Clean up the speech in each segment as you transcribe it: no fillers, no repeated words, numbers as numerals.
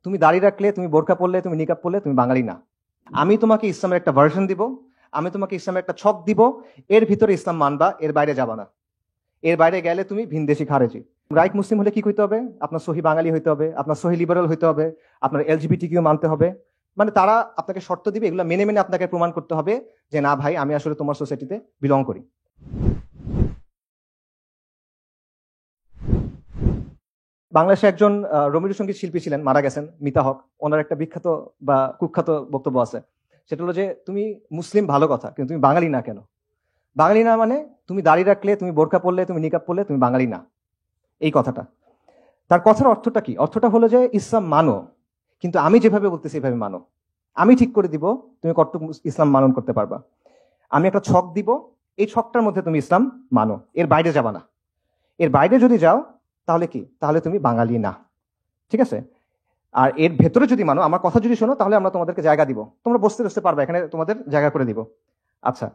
তুমি দাড়ি রাখলে, তুমি বোরকা পরলে, তুমি নিকাব পরলে তুমি বাঙালি না। আমি তোমাকে ইসলামের একটা ভার্সন দিব, আমি তোমাকে ইসলামের একটা ছক দিব, এর ভিতরে ইসলাম মানবা, এর বাইরে যাবা না। এর বাইরে গেলে তুমি ভিনদেশি খারেজি। রাইট মুসলিম হলে কি হইতে হবে? আপনার সহি বাঙালি হইতে হবে, আপনার সহি লিবারাল হইতে হবে, আপনার এলজিবিটি কিউ মানতে হবে। মানে তারা আপনাকে শর্ত দিবে, এগুলো মেনে মেনে আপনাকে প্রমাণ করতে হবে যে না ভাই, আমি আসলে তোমার সোসাইটিতে বিলং করি। বাংলাদেশে একজন রবীন্দ্র সঙ্গীত শিল্পী ছিলেন, মারা গেছেন, মিতা হক। ওনার একটা বিখ্যাত বা কুখ্যাত বক্তব্য আছে, সেটা হলো যে তুমি মুসলিম ভালো কথা, কিন্তু তুমি বাঙালি না কেন? বাঙালি না মানে তুমি দাড়ি রাখলে, তুমি বোরকা পরলে, তুমি নিকাব পরলে তুমি বাঙালি না, এই কথাটা। তার কথার অর্থটা কি? অর্থটা হলো যে ইসলাম মানো, কিন্তু আমি যেভাবে বলতেছি এভাবে মানো। আমি ঠিক করে দিব তুমি কতটুকু ইসলাম মানন করতে পারবা। আমি একটা ছক দিব, এই ছকটার মধ্যে তুমি ইসলাম মানো, এর বাইরে যাবা না। এর বাইরে যদি যাও তাহলে কি? তাহলে তুমি বাঙালি না। ঠিক আছে? আর এর ভেতরে যদি মানো, আমার কথা যদি শোনো, তাহলে আমরা তোমাদেরকে জায়গা দিব, তোমরা বসতে বসতে পারবে, এখানে তোমাদের জায়গা করে দিব। আচ্ছা,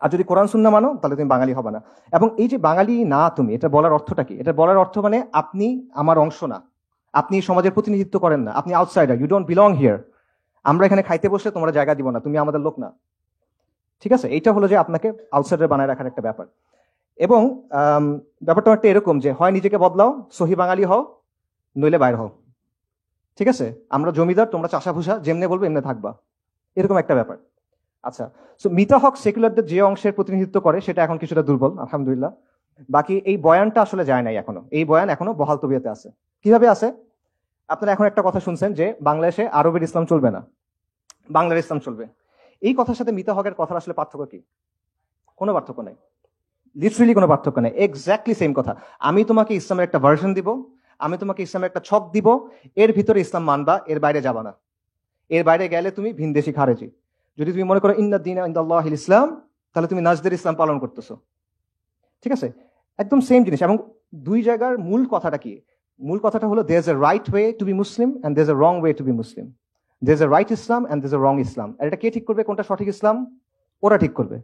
আর যদি কোরআন সুন্নাহ মানো তাহলে তুমি বাঙালি হবে না। এবং এই যে বাঙালি না তুমি, এটা বলার অর্থটা কি? এটা বলার অর্থ মানে আপনি আমার অংশ না, আপনি সমাজের প্রতিনিধিত্ব করেন না, আপনি outsider, you don't belong here. আমরা এখানে খাইতে বসে তোমরা জায়গা দিব না, তুমি আমাদের লোক না। ঠিক আছে? এইটা হলো যে আপনাকে আউটসাইডার বানায় রাখার একটা ব্যাপার। এবং ব্যাপারটা একটা এরকম যে হয় নিজেকে বদলাও, সহি বাঙালি হও, নইলে বাইর হও। ঠিক আছে? আমরা জমিদার, তোমরা চাষাভুষা, যেমনে বলবো এমনি থাকবা, এরকম একটা ব্যাপার। আচ্ছা, সো মিতা হক সেকুলারদের যে অংশের প্রতিনিধিত্ব করে সেটা এখন কিছুটা দুর্বল, আলহামদুলিল্লাহ। বাকি এই বয়ানটা আসলে যায় নাই এখনো, এই বয়ান এখনো বহাল তবিয়তে আছে। কিভাবে আছে? আপনারা এখন একটা কথা শুনছেন যে বাংলাদেশে আরবের ইসলাম চলবে না, বাংলার ইসলাম চলবে। এই কথার সাথে মিতা হকের কথার আসলে পার্থক্য কি? কোনো পার্থক্য নাই, লিটারেলি কোনো পার্থক্য নেই, এক্স্যাক্টলি সেম কথা। আমি তোমাকে ইসলামের একটা ভার্সন দিব, আমি তোমাকে ইসলামের একটা ছক দিব, এর ভিতরে ইসলাম মানবা, এর বাইরে যাবা না। এর বাইরে গেলে তুমি ভিনদেশি খারেজি। যদি তুমি মনে করো ইন্নাদ দীনা ইনদাল্লাহিল ইসলাম, তাহলে তুমি নাজদের ইসলাম পালন করতেছো। ঠিক আছে? একদম সেম জিনিস। এবং দুই জায়গার মূল কথাটা কি? মূল কথাটা হলো there is a right way to be Muslim and there is a wrong way to be Muslim. There is a right Islam and there is a wrong Islam. আর এটা কে ঠিক করবে কোনটা সঠিক ইসলাম? ওরা ঠিক করবে,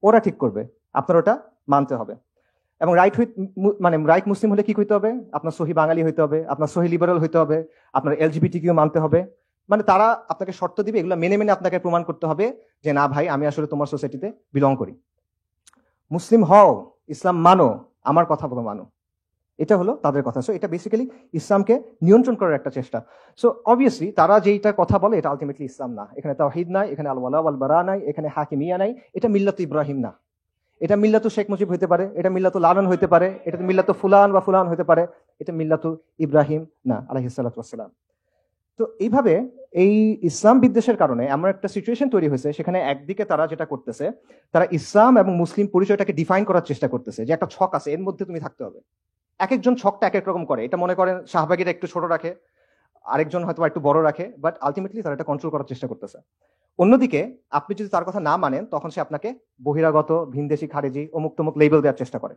ওরা ঠিক করবে। আপনার ওটা মানতে হবে। এবং রাইট উইথ মানে রাইট মুসলিম হলে কি হইতে হবে? আপনার সহি বাঙালি হইতে হবে, আপনার সহি লিবারাল হইতে হবে, আপনার এলজিবিটি কিউ মানতে হবে। মানে তারা আপনাকে শর্ত দিবে, এগুলো মেনে মেনে আপনাকে প্রমাণ করতে হবে যে না ভাই, আমি আসলে তোমার সোসাইটিতে বিলং করি। মুসলিম হও, ইসলাম মানো, আমার কথা বলো মানো, এটা হলো তাদের কথা। সো এটা বেসিক্যালি ইসলামকে নিয়ন্ত্রণ করার একটা চেষ্টা। সো অবভিয়াসলি তারা যেইটা কথা বলে এটা আলটিমেটলি ইসলাম না। এখানে তাওহীদ নাই, এখানে আল ওয়ালা ওয়াল বারা নাই, এখানে হাকিমিয়া নাই, এটা মিল্লাত ইব্রাহিম না। এটা মিল্লাতু শেখ মুজিব হইতে পারে, এটা মিল্লাতু লালন হইতে পারে, এটা মিল্লাতু ফুলান বা ফুলান হইতে পারে, এটা মিল্লাতু ইব্রাহিম না, আলাইহিস সালাতু ওয়াস সালাম। তো এইভাবে এই ইসলাম বিদ্বেষের কারণে এমন একটা সিচুয়েশন তৈরি হয়েছে, সেখানে একদিকে তারা যেটা করতেছে, তারা ইসলাম এবং মুসলিম পরিচয়টাকে ডিফাইন করার চেষ্টা করতেছে যে একটা ছক আছে, এর মধ্যে তুমি থাকতে হবে। এক একজন ছকটা এক এক রকম করে। এটা মনে করেন শাহবাগীরা একটু ছোট রাখে, আরেকজন হয়তো একটু বড় রাখে, বাট আলটিমেটলি তারা এটা কন্ট্রোল করার চেষ্টা করতেছে। অন্যদিকে আপনি যদি তার কথা না মানেন, তখন সে আপনাকে বহিরাগত, ভিনদেশি, খারেজি, অমুক তমুক লেবেল দেওয়ার চেষ্টা করে।